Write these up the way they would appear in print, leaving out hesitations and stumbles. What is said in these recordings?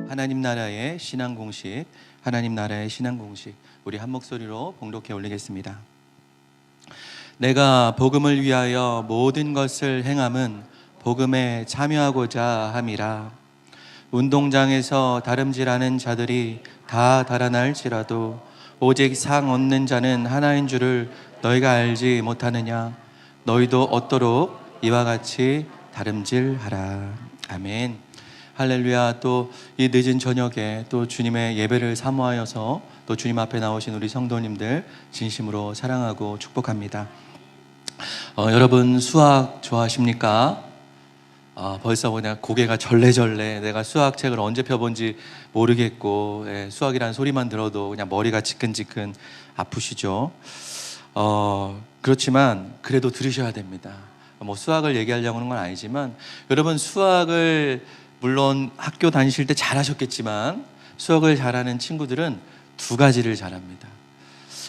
하나님 나라의 신앙 공식, 하나님 나라의 신앙 공식, 우리 한 목소리로 봉독해 올리겠습니다. 내가 복음을 위하여 모든 것을 행함은 복음에 참여하고자 함이라. 운동장에서 다름질하는 자들이 다 달아날지라도 오직 상 얻는 자는 하나인 줄을 너희가 알지 못하느냐. 너희도 얻도록 이와 같이 다름질하라. 아멘. 할렐루야. 또 이 늦은 저녁에 또 주님의 예배를 사모하여서 또 주님 앞에 나오신 우리 성도님들 진심으로 사랑하고 축복합니다. 여러분 수학 좋아하십니까? 벌써 그냥 고개가 절레절레. 내가 수학책을 언제 펴본지 모르겠고, 수학이라는 소리만 들어도 그냥 머리가 지끈지끈 아프시죠? 그렇지만 그래도 들으셔야 됩니다. 뭐 수학을 얘기하려고 하는 건 아니지만, 여러분 수학을 물론 학교 다니실 때 잘하셨겠지만 수학을 잘하는 친구들은 두 가지를 잘합니다.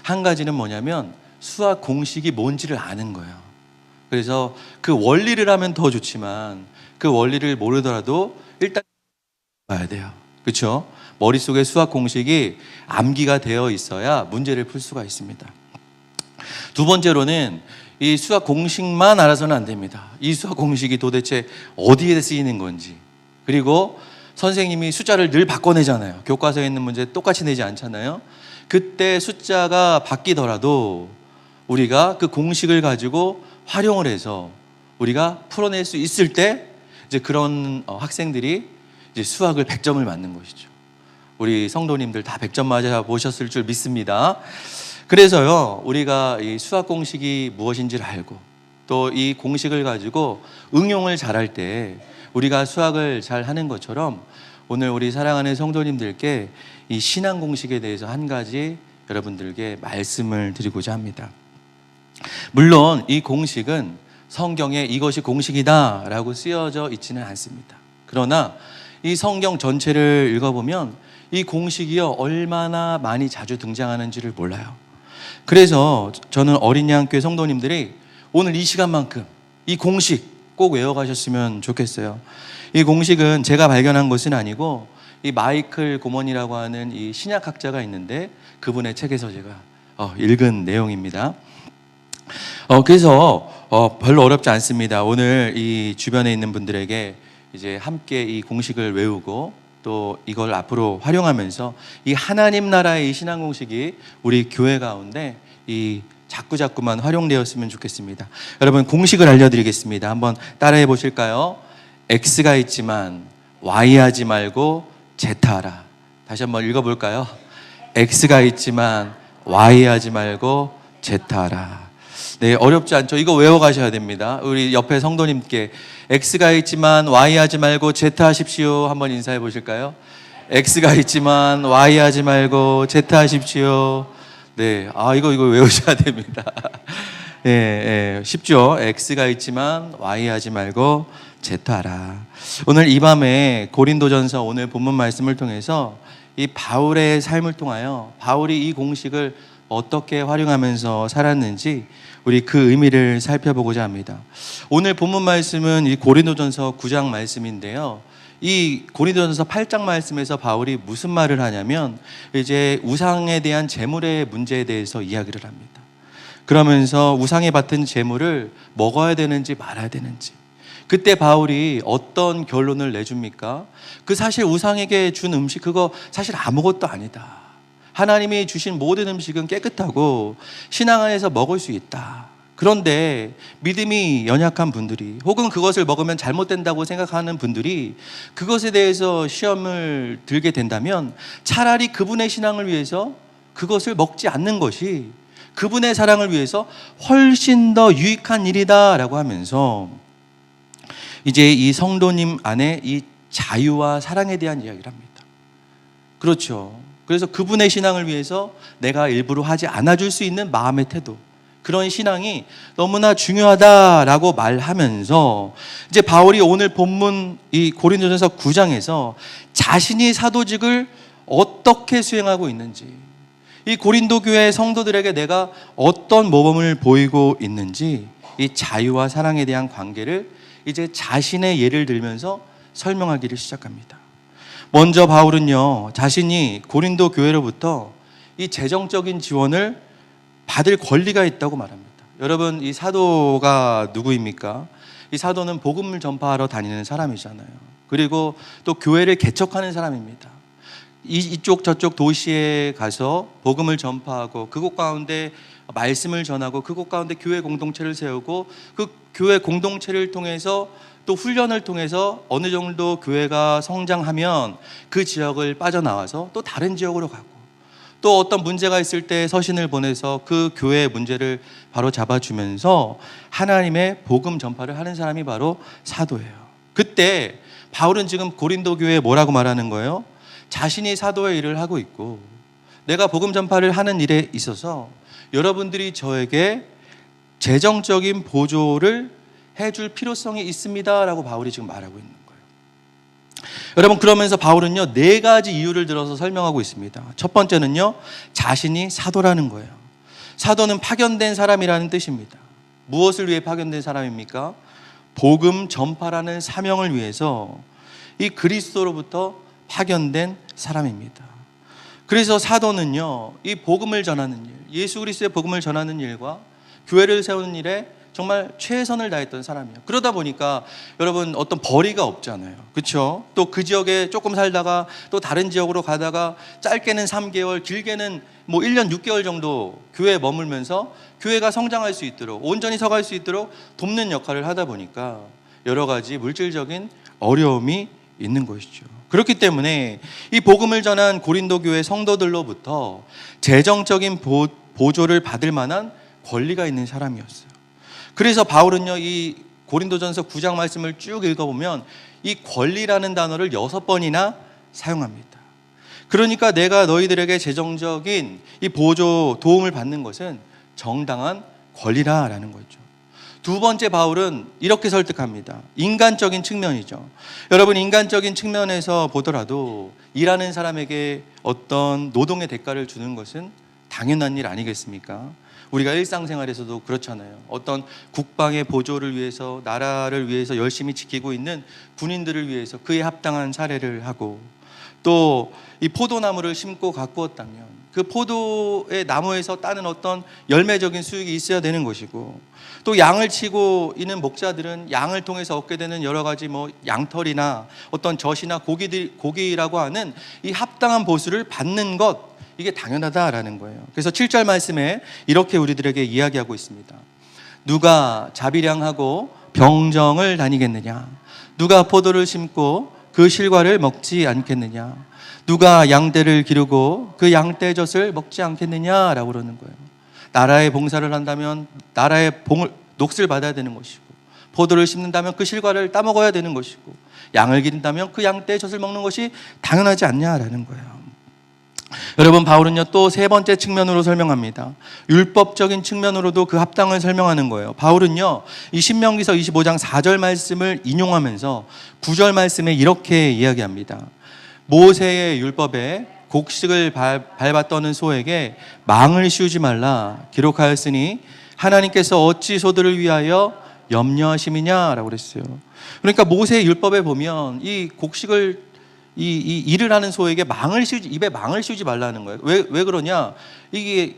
한 가지는 뭐냐면 수학 공식이 뭔지를 아는 거예요. 그래서 그 원리를 하면 더 좋지만 그 원리를 모르더라도 일단 봐야 돼요. 그렇죠? 머릿속에 수학 공식이 암기가 되어 있어야 문제를 풀 수가 있습니다. 두 번째로는 이 수학 공식만 알아서는 안 됩니다. 이 수학 공식이 도대체 어디에 쓰이는 건지, 그리고 선생님이 숫자를 늘 바꿔내잖아요. 교과서에 있는 문제 똑같이 내지 않잖아요. 그때 숫자가 바뀌더라도 우리가 그 공식을 가지고 활용을 해서 우리가 풀어낼 수 있을 때 이제 그런 학생들이 이제 수학을 100점을 맞는 것이죠. 우리 성도님들 다 100점 맞아 보셨을 줄 믿습니다. 그래서요, 우리가 이 수학 공식이 무엇인지를 알고 또 이 공식을 가지고 응용을 잘할 때 우리가 수학을 잘 하는 것처럼 오늘 우리 사랑하는 성도님들께 이 신앙 공식에 대해서 한 가지 여러분들께 말씀을 드리고자 합니다. 물론 이 공식은 성경에 이것이 공식이다 라고 쓰여져 있지는 않습니다. 그러나 이 성경 전체를 읽어보면 이 공식이요 얼마나 많이 자주 등장하는지를 몰라요. 그래서 저는 어린양교회 성도님들이 오늘 이 시간만큼 이 공식 꼭 외워가셨으면 좋겠어요. 이 공식은 제가 발견한 것은 아니고 이 마이클 고먼이라고 하는 이 신약학자가 있는데 그분의 책에서 제가 읽은 내용입니다. 그래서 별로 어렵지 않습니다. 오늘 이 주변에 있는 분들에게 이제 함께 이 공식을 외우고 또 이걸 앞으로 활용하면서 이 하나님 나라의 이 신앙 공식이 우리 교회 가운데 이 자꾸만 활용되었으면 좋겠습니다. 여러분 공식을 알려드리겠습니다. 한번 따라해 보실까요? X가 있지만 Y 하지 말고 Z 하라. 다시 한번 읽어볼까요? X가 있지만 Y 하지 말고 Z 하라. 네, 어렵지 않죠? 이거 외워가셔야 됩니다. 우리 옆에 성도님께 X가 있지만 Y 하지 말고 Z 하십시오. 한번 인사해 보실까요? X가 있지만 Y 하지 말고 Z 하십시오. 네, 이거 외우셔야 됩니다. 쉽죠? X가 있지만 Y 하지 말고 Z 하라. 오늘 이 밤에 고린도전서 오늘 본문 말씀을 통해서 이 바울의 삶을 통하여 바울이 이 공식을 어떻게 활용하면서 살았는지 우리 그 의미를 살펴보고자 합니다. 오늘 본문 말씀은 이 고린도전서 9장 말씀인데요. 이 고린도전서 8장 말씀에서 바울이 무슨 말을 하냐면 이제 우상에 대한 제물의 문제에 대해서 이야기를 합니다. 그러면서 우상에 받은 제물을 먹어야 되는지 말아야 되는지, 그때 바울이 어떤 결론을 내줍니까? 그 사실 우상에게 준 음식 그거 사실 아무것도 아니다. 하나님이 주신 모든 음식은 깨끗하고 신앙 안에서 먹을 수 있다. 그런데 믿음이 연약한 분들이 혹은 그것을 먹으면 잘못된다고 생각하는 분들이 그것에 대해서 시험을 들게 된다면 차라리 그분의 신앙을 위해서 그것을 먹지 않는 것이 그분의 사랑을 위해서 훨씬 더 유익한 일이다라고 하면서 이제 이 성도님 안에 이 자유와 사랑에 대한 이야기를 합니다. 그렇죠. 그래서 그분의 신앙을 위해서 내가 일부러 하지 않아줄 수 있는 마음의 태도, 그런 신앙이 너무나 중요하다라고 말하면서 이제 바울이 오늘 본문 이 고린도전서 9장에서 자신이 사도직을 어떻게 수행하고 있는지, 이 고린도 교회 성도들에게 내가 어떤 모범을 보이고 있는지 이 자유와 사랑에 대한 관계를 이제 자신의 예를 들면서 설명하기를 시작합니다. 먼저 바울은요, 자신이 고린도 교회로부터 이 재정적인 지원을 받을 권리가 있다고 말합니다. 여러분, 이 사도가 누구입니까? 이 사도는 복음을 전파하러 다니는 사람이잖아요. 그리고 또 교회를 개척하는 사람입니다. 이쪽 저쪽 도시에 가서 복음을 전파하고 그곳 가운데 말씀을 전하고 그곳 가운데 교회 공동체를 세우고 그 교회 공동체를 통해서 또 훈련을 통해서 어느 정도 교회가 성장하면 그 지역을 빠져나와서 또 다른 지역으로 가고 또 어떤 문제가 있을 때 서신을 보내서 그 교회의 문제를 바로 잡아주면서 하나님의 복음 전파를 하는 사람이 바로 사도예요. 그때 바울은 지금 고린도 교회에 뭐라고 말하는 거예요? 자신이 사도의 일을 하고 있고 내가 복음 전파를 하는 일에 있어서 여러분들이 저에게 재정적인 보조를 해줄 필요성이 있습니다 라고 바울이 지금 말하고 있는 거예요. 여러분, 그러면서 바울은요 4가지 이유를 들어서 설명하고 있습니다. 첫 번째는요, 자신이 사도라는 거예요. 사도는 파견된 사람이라는 뜻입니다. 무엇을 위해 파견된 사람입니까? 복음 전파라는 사명을 위해서 이 그리스도로부터 파견된 사람입니다. 그래서 사도는요, 이 복음을 전하는 일, 예수 그리스도의 복음을 전하는 일과 교회를 세우는 일에 정말 최선을 다했던 사람이에요. 그러다 보니까 여러분 어떤 벌이가 없잖아요. 그렇죠? 또 그 지역에 조금 살다가 또 다른 지역으로 가다가 짧게는 3개월, 길게는 뭐 1년 6개월 정도 교회에 머물면서 교회가 성장할 수 있도록 온전히 서갈 수 있도록 돕는 역할을 하다 보니까 여러 가지 물질적인 어려움이 있는 것이죠. 그렇기 때문에 이 복음을 전한 고린도 교회 성도들로부터 재정적인 보조를 받을 만한 권리가 있는 사람이었어요. 그래서 바울은요, 이 고린도전서 9장 말씀을 쭉 읽어보면 이 권리라는 단어를 6번이나 사용합니다. 그러니까 내가 너희들에게 재정적인 이 보조, 도움을 받는 것은 정당한 권리라라는 거죠. 두 번째, 바울은 이렇게 설득합니다. 인간적인 측면이죠. 여러분, 인간적인 측면에서 보더라도 일하는 사람에게 어떤 노동의 대가를 주는 것은 당연한 일 아니겠습니까? 우리가 일상생활에서도 그렇잖아요. 어떤 국방의 보조를 위해서, 나라를 위해서 열심히 지키고 있는 군인들을 위해서 그에 합당한 사례를 하고, 또 이 포도나무를 심고 가꾸었다면 그 포도의 나무에서 따는 어떤 열매적인 수익이 있어야 되는 것이고, 또 양을 치고 있는 목자들은 양을 통해서 얻게 되는 여러 가지 뭐 양털이나 어떤 젖이나 고기라고 하는 이 합당한 보수를 받는 것, 이게 당연하다라는 거예요. 그래서 7절 말씀에 이렇게 우리들에게 이야기하고 있습니다. 누가 자비량하고 병정을 다니겠느냐? 누가 포도를 심고 그 실과를 먹지 않겠느냐? 누가 양떼를 기르고 그 양떼젖을 먹지 않겠느냐라고 그러는 거예요. 나라의 봉사를 한다면 나라의 녹슬 받아야 되는 것이고, 포도를 심는다면 그 실과를 따먹어야 되는 것이고, 양을 기른다면 그 양떼젖을 먹는 것이 당연하지 않냐라는 거예요. 여러분, 바울은요 또 세 번째 측면으로 설명합니다. 율법적인 측면으로도 그 합당을 설명하는 거예요. 바울은요 이 신명기서 25장 4절 말씀을 인용하면서 9절 말씀에 이렇게 이야기합니다. 모세의 율법에 곡식을 밟았더는 소에게 망을 씌우지 말라 기록하였으니 하나님께서 어찌 소들을 위하여 염려하심이냐라고 그랬어요. 그러니까 모세의 율법에 보면 이 곡식을 이 일을 하는 소에게 입에 망을 씌우지 말라는 거예요. 왜 그러냐? 이게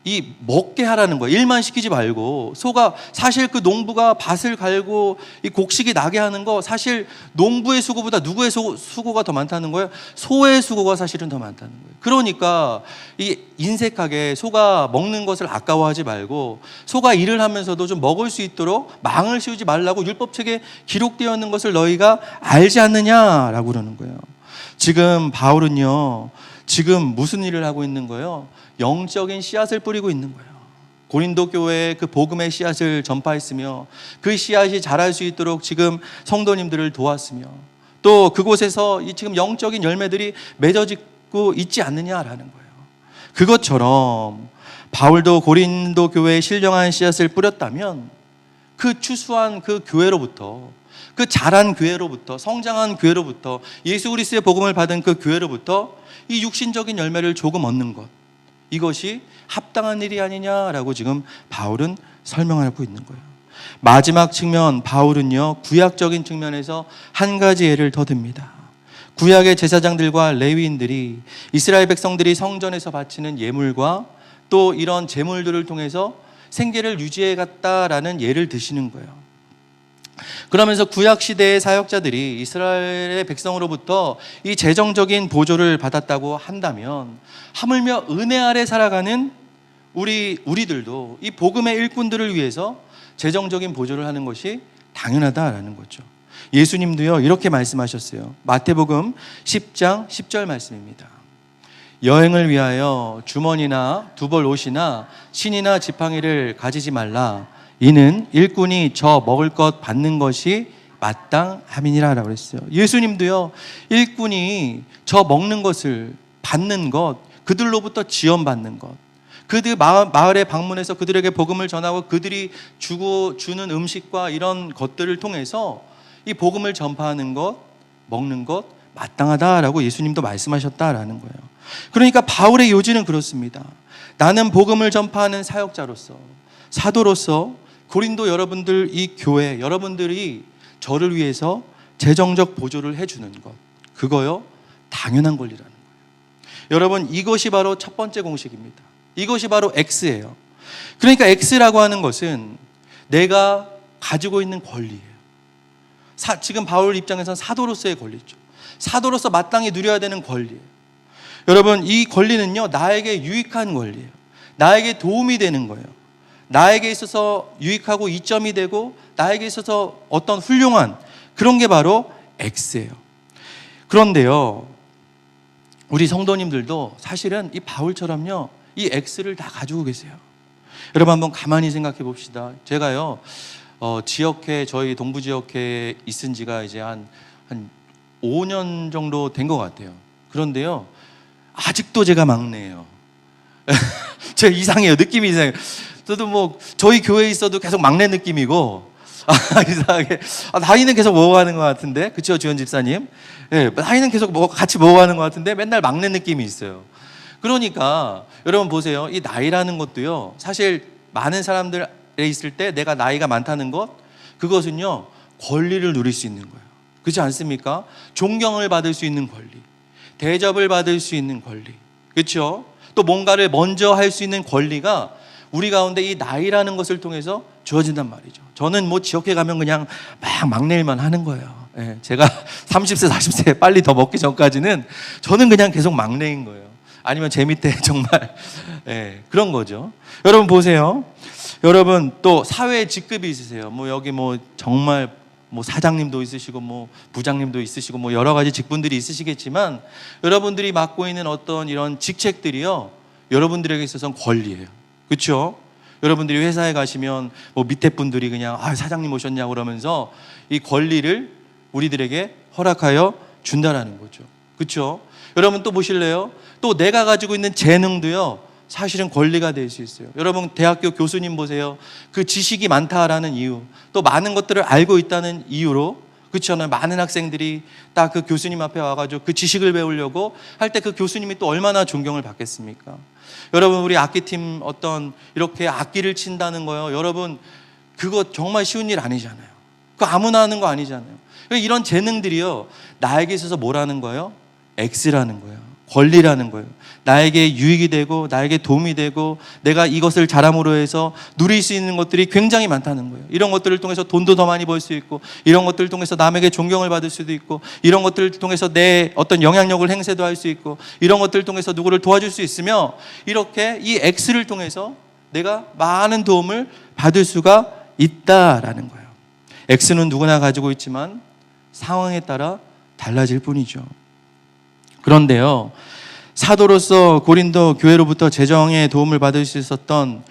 이 먹게 하라는 거예요. 일만 시키지 말고. 소가 사실 그 농부가 밭을 갈고 이 곡식이 나게 하는 거, 사실 농부의 수고보다 누구의 수고가 더 많다는 거예요? 소의 수고가 사실은 더 많다는 거예요. 그러니까 이 인색하게 소가 먹는 것을 아까워하지 말고 소가 일을 하면서도 좀 먹을 수 있도록 망을 씌우지 말라고 율법책에 기록되어 있는 것을 너희가 알지 않느냐라고 그러는 거예요. 지금 바울은요 지금 무슨 일을 하고 있는 거예요? 영적인 씨앗을 뿌리고 있는 거예요. 고린도 교회에 그 복음의 씨앗을 전파했으며 그 씨앗이 자랄 수 있도록 지금 성도님들을 도왔으며 또 그곳에서 이 지금 영적인 열매들이 맺어지고 있지 않느냐라는 거예요. 그것처럼 바울도 고린도 교회에 신령한 씨앗을 뿌렸다면 그 추수한 그 교회로부터, 그 자란 교회로부터, 성장한 교회로부터, 예수 그리스도의 복음을 받은 그 교회로부터 이 육신적인 열매를 조금 얻는 것, 이것이 합당한 일이 아니냐라고 지금 바울은 설명하고 있는 거예요. 마지막 측면 바울은요, 구약적인 측면에서 한 가지 예를 더 듭니다. 구약의 제사장들과 레위인들이 이스라엘 백성들이 성전에서 바치는 예물과 또 이런 제물들을 통해서 생계를 유지해 갔다라는 예를 드시는 거예요. 그러면서 구약 시대의 사역자들이 이스라엘의 백성으로부터 이 재정적인 보조를 받았다고 한다면 하물며 은혜 아래 살아가는 우리들도 이 복음의 일꾼들을 위해서 재정적인 보조를 하는 것이 당연하다라는 거죠. 예수님도요, 이렇게 말씀하셨어요. 마태복음 10장 10절 말씀입니다. 여행을 위하여 주머니나 두벌 옷이나 신이나 지팡이를 가지지 말라. 이는 일꾼이 저 먹을 것 받는 것이 마땅함이니라 라고 그랬어요. 예수님도요, 일꾼이 저 먹는 것을 받는 것, 그들로부터 지원받는 것, 그들 마을에 방문해서 그들에게 복음을 전하고 그들이 주는 음식과 이런 것들을 통해서 이 복음을 전파하는 것, 먹는 것 마땅하다라고 예수님도 말씀하셨다라는 거예요. 그러니까 바울의 요지는 그렇습니다. 나는 복음을 전파하는 사역자로서, 사도로서 고린도 여러분들, 이 교회 여러분들이 저를 위해서 재정적 보조를 해주는 것, 그거요 당연한 권리라는 거예요. 여러분, 이것이 바로 첫 번째 공식입니다. 이것이 바로 X예요. 그러니까 X라고 하는 것은 내가 가지고 있는 권리예요. 지금 바울 입장에서는 사도로서의 권리죠. 사도로서 마땅히 누려야 되는 권리예요. 여러분, 이 권리는요, 나에게 유익한 권리예요. 나에게 도움이 되는 거예요. 나에게 있어서 유익하고 이점이 되고 나에게 있어서 어떤 훌륭한 그런 게 바로 X예요. 그런데요, 우리 성도님들도 사실은 이 바울처럼요, 이 X를 다 가지고 계세요. 여러분, 한번 가만히 생각해 봅시다. 제가요, 지역회, 저희 동부지역회에 있은 지가 이제 한 5년 정도 된 것 같아요. 그런데요, 아직도 제가 막내예요. 제 이상해요. 느낌이 이상해요. 저도 뭐 저희 교회에 있어도 계속 막내 느낌이고, 이상하게 나이는 계속 먹어가는 것 같은데, 그렇죠, 주현 집사님? 네, 나이는 계속 같이 먹어가는 것 같은데 맨날 막내 느낌이 있어요. 그러니까 여러분 보세요. 이 나이라는 것도요, 사실 많은 사람들에 있을 때 내가 나이가 많다는 것, 그것은요 권리를 누릴 수 있는 거예요. 그렇지 않습니까? 존경을 받을 수 있는 권리, 대접을 받을 수 있는 권리, 그렇죠? 또 뭔가를 먼저 할 수 있는 권리가 우리 가운데 이 나이라는 것을 통해서 주어진단 말이죠. 저는 뭐 지역회 가면 그냥 막 막내 일만 하는 거예요. 예, 제가 30세, 40세 빨리 더 먹기 전까지는 저는 그냥 계속 막내인 거예요. 아니면 제 밑에 정말 그런 거죠. 여러분 보세요. 여러분 또 사회에 직급이 있으세요. 뭐 여기 뭐 정말 뭐 사장님도 있으시고 뭐 부장님도 있으시고 뭐 여러 가지 직분들이 있으시겠지만 여러분들이 맡고 있는 어떤 이런 직책들이요, 여러분들에게 있어서는 권리예요. 그렇죠? 여러분들이 회사에 가시면 뭐 밑에 분들이 그냥 사장님 오셨냐고 그러면서 이 권리를 우리들에게 허락하여 준다라는 거죠. 그렇죠? 여러분 또 보실래요? 또 내가 가지고 있는 재능도요, 사실은 권리가 될 수 있어요. 여러분 대학교 교수님 보세요. 그 지식이 많다라는 이유, 또 많은 것들을 알고 있다는 이유로, 그렇죠? 많은 학생들이 딱 그 교수님 앞에 와가지고 그 지식을 배우려고 할 때 그 교수님이 또 얼마나 존경을 받겠습니까? 여러분 우리 악기팀 어떤 이렇게 악기를 친다는 거요, 여러분 그거 정말 쉬운 일 아니잖아요. 그거 아무나 하는 거 아니잖아요. 이런 재능들이요, 나에게 있어서 뭐라는 거예요? X라는 거예요. 권리라는 거예요. 나에게 유익이 되고 나에게 도움이 되고 내가 이것을 잘함으로 해서 누릴 수 있는 것들이 굉장히 많다는 거예요. 이런 것들을 통해서 돈도 더 많이 벌 수 있고, 이런 것들을 통해서 남에게 존경을 받을 수도 있고, 이런 것들을 통해서 내 어떤 영향력을 행세도 할 수 있고, 이런 것들을 통해서 누구를 도와줄 수 있으며, 이렇게 이 X를 통해서 내가 많은 도움을 받을 수가 있다라는 거예요. X는 누구나 가지고 있지만 상황에 따라 달라질 뿐이죠. 그런데요, 사도로서 고린도 교회로부터 재정의 도움을 받을 수 있었던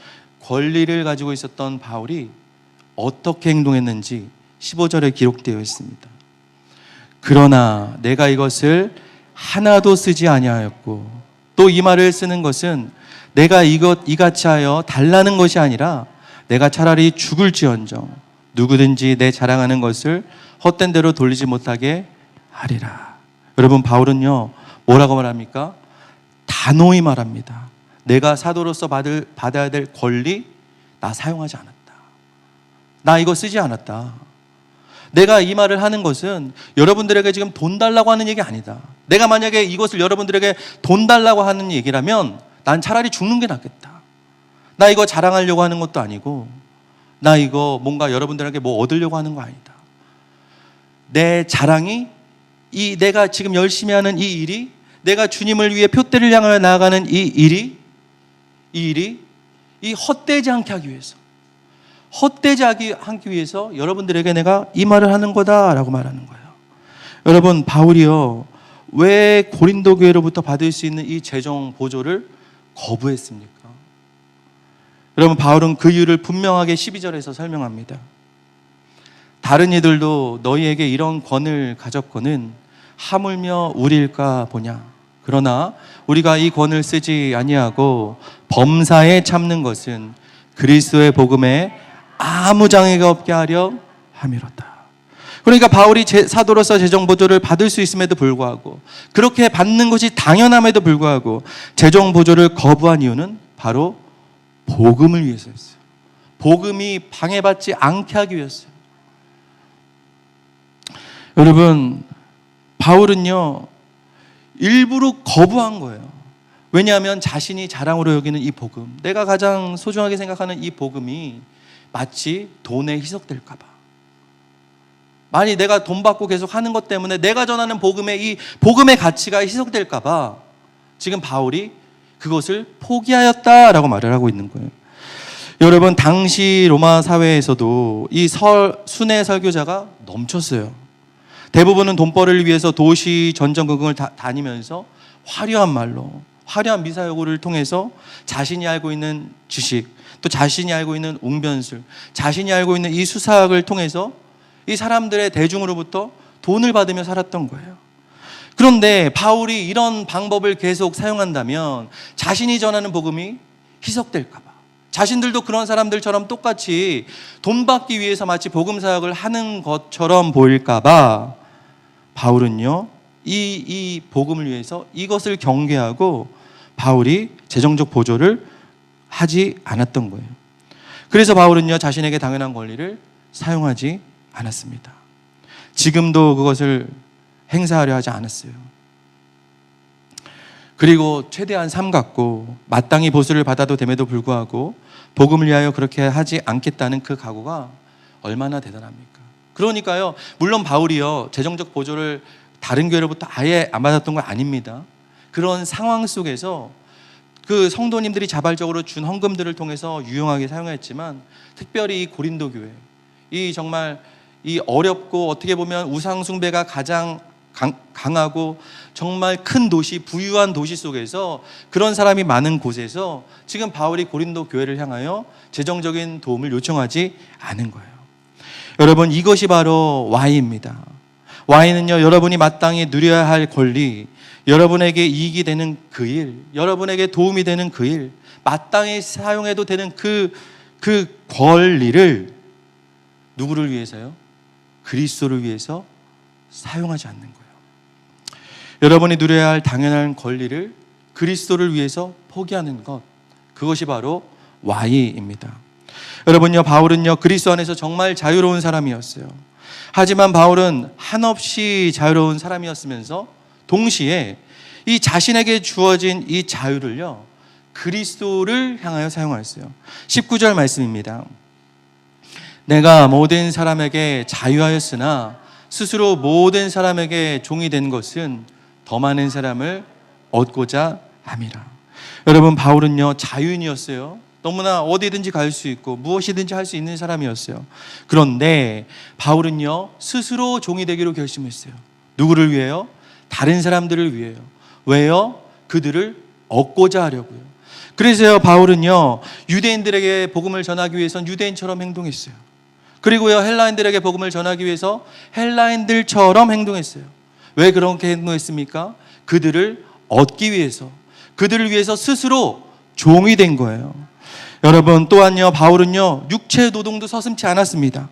권리를 가지고 있었던 바울이 어떻게 행동했는지 15절에 기록되어 있습니다. 그러나 내가 이것을 하나도 쓰지 아니하였고, 또 이 말을 쓰는 것은 내가 이같이 하여 달라는 것이 아니라 내가 차라리 죽을지언정 누구든지 내 자랑하는 것을 헛된 대로 돌리지 못하게 하리라. 여러분 바울은요 뭐라고 말합니까? 단호히 말합니다. 내가 사도로서 받아야 될 권리 나 사용하지 않았다. 나 이거 쓰지 않았다. 내가 이 말을 하는 것은 여러분들에게 지금 돈 달라고 하는 얘기 아니다. 내가 만약에 이것을 여러분들에게 돈 달라고 하는 얘기라면 난 차라리 죽는 게 낫겠다. 나 이거 자랑하려고 하는 것도 아니고, 나 이거 뭔가 여러분들에게 뭐 얻으려고 하는 거 아니다. 내 자랑이 내가 지금 열심히 하는 이 일이, 내가 주님을 위해 표대를 향하여 나아가는 이 일이 헛되지 않게 하기 위해서, 헛되지 않기 위해서 여러분들에게 내가 이 말을 하는 거다라고 말하는 거예요. 여러분, 바울이요, 왜 고린도 교회로부터 받을 수 있는 이 재정 보조를 거부했습니까? 여러분, 바울은 그 이유를 분명하게 12절에서 설명합니다. 다른 이들도 너희에게 이런 권을 가졌거는 하물며 우리일까 보냐. 그러나 우리가 이 권을 쓰지 아니하고 범사에 참는 것은 그리스도의 복음에 아무 장애가 없게 하려 함이로다. 그러니까 바울이 사도로서 재정 보조를 받을 수 있음에도 불구하고, 그렇게 받는 것이 당연함에도 불구하고 재정 보조를 거부한 이유는 바로 복음을 위해서였어요. 복음이 방해받지 않게 하기 위해서요. 여러분, 바울은요, 일부러 거부한 거예요. 왜냐하면 자신이 자랑으로 여기는 이 복음, 내가 가장 소중하게 생각하는 이 복음이 마치 돈에 희석될까 봐. 만약 내가 돈 받고 계속 하는 것 때문에 내가 전하는 이 복음의 가치가 희석될까 봐 지금 바울이 그것을 포기하였다라고 말을 하고 있는 거예요. 여러분, 당시 로마 사회에서도 이 순회 설교자가 넘쳤어요. 대부분은 돈벌이를 위해서 도시 전전긍긍을 다니면서 화려한 말로, 화려한 미사여구를 통해서 자신이 알고 있는 지식, 또 자신이 알고 있는 웅변술, 자신이 알고 있는 이 수사학을 통해서 이 사람들의 대중으로부터 돈을 받으며 살았던 거예요. 그런데 바울이 이런 방법을 계속 사용한다면 자신이 전하는 복음이 희석될까 봐, 자신들도 그런 사람들처럼 똑같이 돈 받기 위해서 마치 복음 사역을 하는 것처럼 보일까 봐 바울은요, 이 복음을 위해서 이것을 경계하고 바울이 재정적 보조를 하지 않았던 거예요. 그래서 바울은요, 자신에게 당연한 권리를 사용하지 않았습니다. 지금도 그것을 행사하려 하지 않았어요. 그리고 최대한 삼갔고 마땅히 보수를 받아도 됨에도 불구하고 복음을 위하여 그렇게 하지 않겠다는 그 각오가 얼마나 대단합니까? 그러니까요, 물론 바울이요, 재정적 보조를 다른 교회로부터 아예 안 받았던 건 아닙니다. 그런 상황 속에서 그 성도님들이 자발적으로 준 헌금들을 통해서 유용하게 사용했지만, 특별히 이 고린도 교회, 이 정말 이 어렵고 어떻게 보면 우상 숭배가 가장 강하고 정말 큰 도시, 부유한 도시 속에서, 그런 사람이 많은 곳에서 지금 바울이 고린도 교회를 향하여 재정적인 도움을 요청하지 않은 거예요. 여러분, 이것이 바로 Y입니다. Y는요, 여러분이 마땅히 누려야 할 권리, 여러분에게 이익이 되는 그 일, 여러분에게 도움이 되는 그 일, 마땅히 사용해도 되는 그 권리를 누구를 위해서요? 그리스도를 위해서 사용하지 않는 거예요. 여러분이 누려야 할 당연한 권리를 그리스도를 위해서 포기하는 것, 그것이 바로 Y입니다. 여러분요, 바울은요, 그리스도 안에서 정말 자유로운 사람이었어요. 하지만 바울은 한없이 자유로운 사람이었으면서 동시에 이 자신에게 주어진 이 자유를요, 그리스도를 향하여 사용하였어요. 19절 말씀입니다. 내가 모든 사람에게 자유하였으나 스스로 모든 사람에게 종이 된 것은 더 많은 사람을 얻고자 함이라. 여러분, 바울은요, 자유인이었어요. 너무나 어디든지 갈 수 있고 무엇이든지 할 수 있는 사람이었어요. 그런데 바울은요, 스스로 종이 되기로 결심했어요. 누구를 위해요? 다른 사람들을 위해요. 왜요? 그들을 얻고자 하려고요. 그래서요, 바울은요, 유대인들에게 복음을 전하기 위해서는 유대인처럼 행동했어요. 그리고요, 헬라인들에게 복음을 전하기 위해서 헬라인들처럼 행동했어요. 왜 그렇게 행동했습니까? 그들을 얻기 위해서, 그들을 위해서 스스로 종이 된 거예요. 여러분, 또한요, 바울은요, 육체 노동도 서슴지 않았습니다.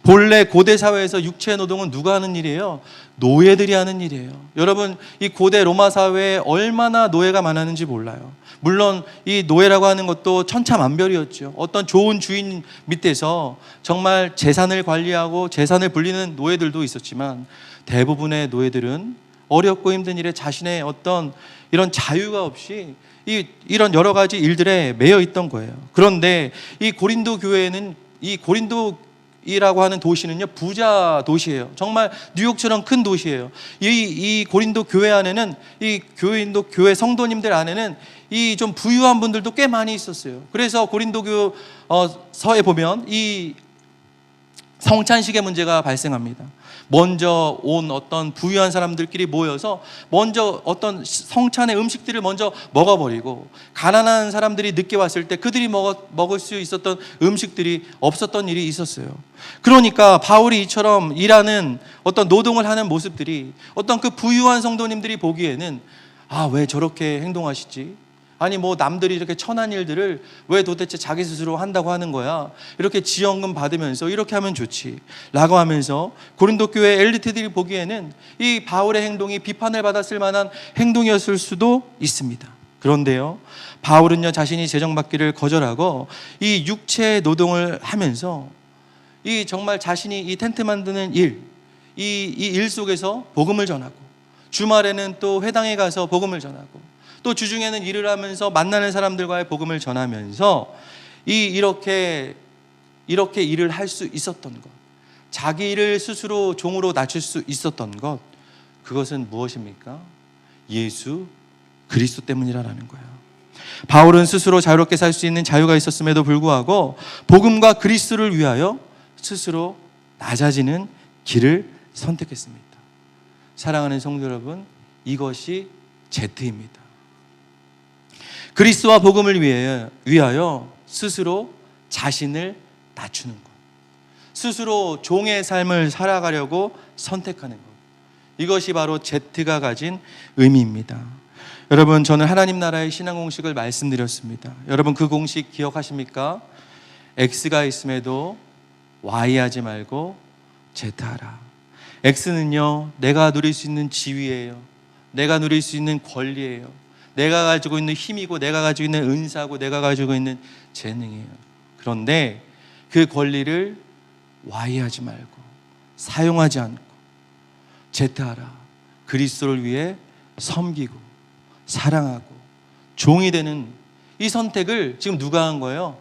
본래 고대 사회에서 육체 노동은 누가 하는 일이에요? 노예들이 하는 일이에요. 여러분, 이 고대 로마 사회에 얼마나 노예가 많았는지 몰라요. 물론 이 노예라고 하는 것도 천차만별이었죠. 어떤 좋은 주인 밑에서 정말 재산을 관리하고 재산을 불리는 노예들도 있었지만, 대부분의 노예들은 어렵고 힘든 일에 자신의 어떤 이런 자유가 없이 이런 여러 가지 일들에 매여 있던 거예요. 그런데 이 고린도 교회는, 이 고린도이라고 하는 도시는요, 부자 도시예요. 정말 뉴욕처럼 큰 도시예요. 이 고린도 교회 안에는, 이 고린도 교회 성도님들 안에는 이 좀 부유한 분들도 꽤 많이 있었어요. 그래서 고린도 서에 보면 이 성찬식의 문제가 발생합니다. 먼저 온 어떤 부유한 사람들끼리 모여서 먼저 어떤 성찬의 음식들을 먼저 먹어버리고, 가난한 사람들이 늦게 왔을 때 그들이 먹을 수 있었던 음식들이 없었던 일이 있었어요. 그러니까 바울이 이처럼 일하는 어떤 노동을 하는 모습들이 어떤 그 부유한 성도님들이 보기에는, 아, 왜 저렇게 행동하시지? 아니 뭐 남들이 이렇게 천한 일들을 왜 도대체 자기 스스로 한다고 하는 거야? 이렇게 지원금 받으면서 이렇게 하면 좋지 라고 하면서 고린도 교회 엘리트들이 보기에는 이 바울의 행동이 비판을 받았을 만한 행동이었을 수도 있습니다. 그런데요, 바울은요, 자신이 재정받기를 거절하고 이 육체 노동을 하면서 이 정말 자신이 이 텐트 만드는 일, 이 일 속에서 복음을 전하고, 주말에는 또 회당에 가서 복음을 전하고, 또 주중에는 일을 하면서 만나는 사람들과의 복음을 전하면서 이렇게 일을 할 수 있었던 것, 자기 일을 스스로 종으로 낮출 수 있었던 것, 그것은 무엇입니까? 예수 그리스도 때문이라는 거예요. 바울은 스스로 자유롭게 살 수 있는 자유가 있었음에도 불구하고 복음과 그리스도를 위하여 스스로 낮아지는 길을 선택했습니다. 사랑하는 성도 여러분, 이것이 Z입니다. 그리스도와 복음을 위하여 스스로 자신을 낮추는 것, 스스로 종의 삶을 살아가려고 선택하는 것, 이것이 바로 Z가 가진 의미입니다. 여러분, 저는 하나님 나라의 신앙 공식을 말씀드렸습니다. 여러분, 그 공식 기억하십니까? X가 있음에도 Y 하지 말고 Z 하라. X는요, 내가 누릴 수 있는 지위예요. 내가 누릴 수 있는 권리예요. 내가 가지고 있는 힘이고, 내가 가지고 있는 은사고, 내가 가지고 있는 재능이에요. 그런데 그 권리를 와해하지 말고, 사용하지 않고 제타하라. 그리스도를 위해 섬기고 사랑하고 종이 되는 이 선택을 지금 누가 한 거예요?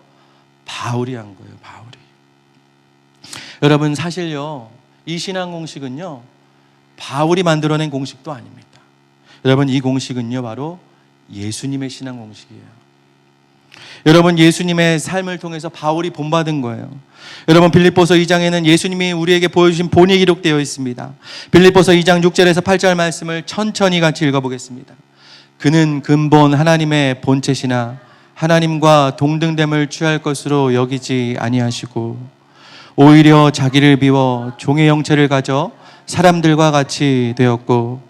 바울이 한 거예요. 바울이. 여러분, 사실요, 이 신앙 공식은요, 바울이 만들어낸 공식도 아닙니다. 여러분, 이 공식은요, 바로 예수님의 신앙 공식이에요. 여러분, 예수님의 삶을 통해서 바울이 본받은 거예요. 여러분, 빌립보서 2장에는 예수님이 우리에게 보여주신 본이 기록되어 있습니다. 빌립보서 2장 6절에서 8절 말씀을 천천히 같이 읽어보겠습니다. 그는 근본 하나님의 본체시나 하나님과 동등됨을 취할 것으로 여기지 아니하시고 오히려 자기를 비워 종의 형체를 가져 사람들과 같이 되었고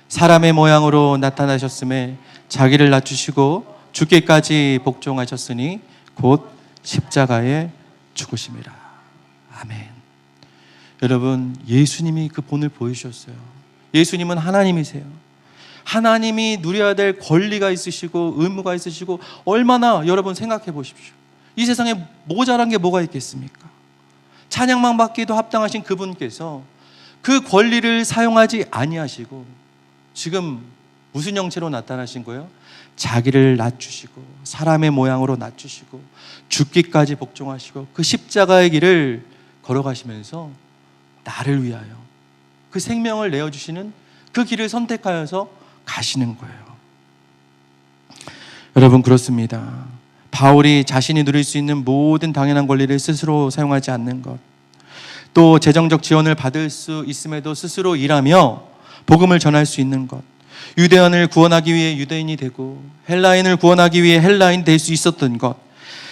사람의 모양으로 나타나셨음에 자기를 낮추시고 죽기까지 복종하셨으니 곧 십자가에 죽으심이라. 아멘. 여러분, 예수님이 그 본을 보여주셨어요. 예수님은 하나님이세요. 하나님이 누려야 될 권리가 있으시고 의무가 있으시고, 얼마나, 여러분 생각해 보십시오. 이 세상에 모자란 게 뭐가 있겠습니까? 찬양만 받기도 합당하신 그분께서 그 권리를 사용하지 아니하시고 지금 무슨 형체로 나타나신 거예요? 자기를 낮추시고 사람의 모양으로 낮추시고 죽기까지 복종하시고 그 십자가의 길을 걸어가시면서 나를 위하여 그 생명을 내어주시는 그 길을 선택하여서 가시는 거예요. 여러분, 그렇습니다. 바울이 자신이 누릴 수 있는 모든 당연한 권리를 스스로 사용하지 않는 것, 또 재정적 지원을 받을 수 있음에도 스스로 일하며 복음을 전할 수 있는 것, 유대인을 구원하기 위해 유대인이 되고 헬라인을 구원하기 위해 헬라인 될 수 있었던 것,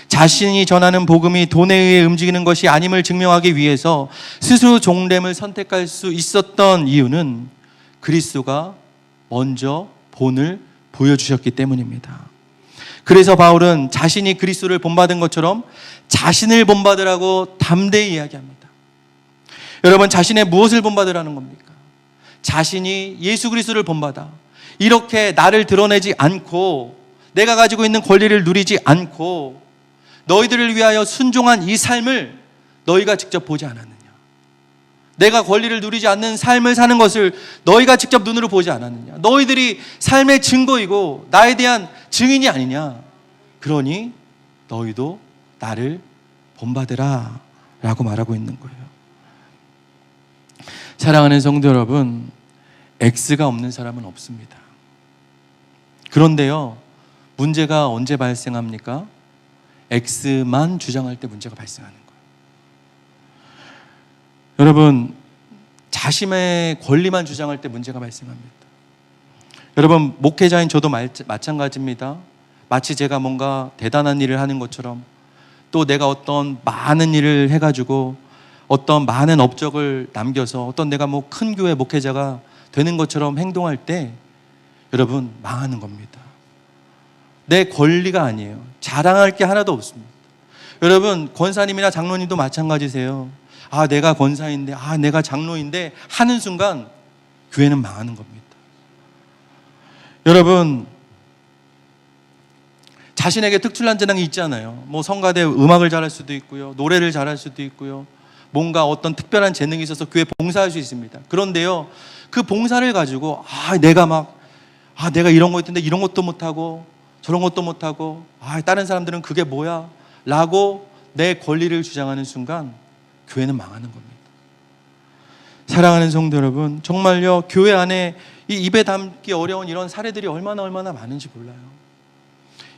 자신이 전하는 복음이 돈에 의해 움직이는 것이 아님을 증명하기 위해서 스스로 종됨을 선택할 수 있었던 이유는 그리스도가 먼저 본을 보여주셨기 때문입니다. 그래서 바울은 자신이 그리스도를 본받은 것처럼 자신을 본받으라고 담대히 이야기합니다. 여러분, 자신의 무엇을 본받으라는 겁니까? 자신이 예수 그리스도를 본받아 이렇게 나를 드러내지 않고 내가 가지고 있는 권리를 누리지 않고 너희들을 위하여 순종한 이 삶을 너희가 직접 보지 않았느냐? 내가 권리를 누리지 않는 삶을 사는 것을 너희가 직접 눈으로 보지 않았느냐? 너희들이 삶의 증거이고 나에 대한 증인이 아니냐? 그러니 너희도 나를 본받으라 라고 말하고 있는 거예요. 사랑하는 성도 여러분, X가 없는 사람은 없습니다. 그런데요, 문제가 언제 발생합니까? X만 주장할 때 문제가 발생하는 거예요. 여러분, 자신의 권리만 주장할 때 문제가 발생합니다. 여러분, 목회자인 저도 마찬가지입니다. 마치 제가 뭔가 대단한 일을 하는 것처럼, 또 내가 어떤 많은 일을 해가지고 어떤 많은 업적을 남겨서 어떤 내가 뭐 큰 교회 목회자가 되는 것처럼 행동할 때 여러분, 망하는 겁니다. 내 권리가 아니에요. 자랑할 게 하나도 없습니다. 여러분, 권사님이나 장로님도 마찬가지세요. 아, 내가 권사인데, 아, 내가 장로인데 하는 순간 교회는 망하는 겁니다. 여러분, 자신에게 특출난 재능이 있잖아요. 뭐 성가대 음악을 잘할 수도 있고요, 노래를 잘할 수도 있고요, 뭔가 어떤 특별한 재능이 있어서 교회 봉사할 수 있습니다. 그런데요, 그 봉사를 가지고 내가 이런 거 있던데 이런 것도 못하고 저런 것도 못하고 다른 사람들은 그게 뭐야? 라고 내 권리를 주장하는 순간 교회는 망하는 겁니다. 사랑하는 성도 여러분, 정말요, 교회 안에 이 입에 담기 어려운 이런 사례들이 얼마나 많은지 몰라요.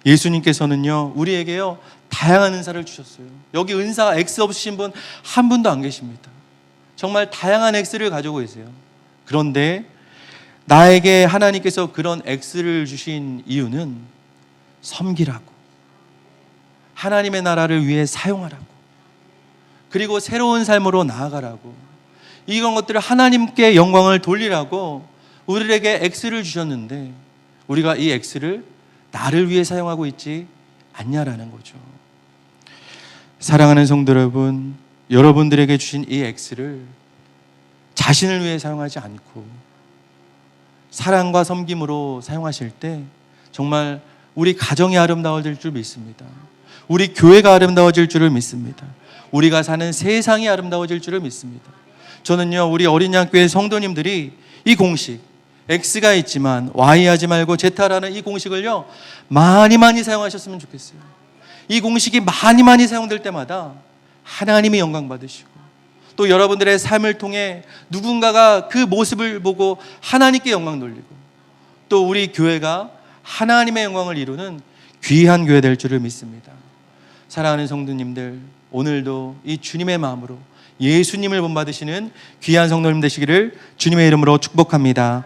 예수님께서는요, 우리에게요, 다양한 은사를 주셨어요. 여기 은사 X 없으신 분 한 분도 안 계십니다. 정말 다양한 X를 가지고 계세요. 그런데 나에게 하나님께서 그런 X를 주신 이유는 섬기라고, 하나님의 나라를 위해 사용하라고, 그리고 새로운 삶으로 나아가라고, 이런 것들을 하나님께 영광을 돌리라고 우리에게 X를 주셨는데 우리가 이 X를 나를 위해 사용하고 있지 않냐라는 거죠. 사랑하는 성도 여러분, 여러분들에게 주신 이 X를 자신을 위해 사용하지 않고 사랑과 섬김으로 사용하실 때 정말 우리 가정이 아름다워질 줄 믿습니다. 우리 교회가 아름다워질 줄을 믿습니다. 우리가 사는 세상이 아름다워질 줄을 믿습니다. 저는요, 우리 어린양교회 성도님들이 이 공식, X가 있지만 Y 하지 말고 Z라는 이 공식을요, 많이 사용하셨으면 좋겠어요. 이 공식이 많이 사용될 때마다 하나님이 영광 받으시고, 또 여러분들의 삶을 통해 누군가가 그 모습을 보고 하나님께 영광 돌리고, 또 우리 교회가 하나님의 영광을 이루는 귀한 교회 될 줄을 믿습니다. 사랑하는 성도님들, 오늘도 이 주님의 마음으로 예수님을 본받으시는 귀한 성도님 되시기를 주님의 이름으로 축복합니다.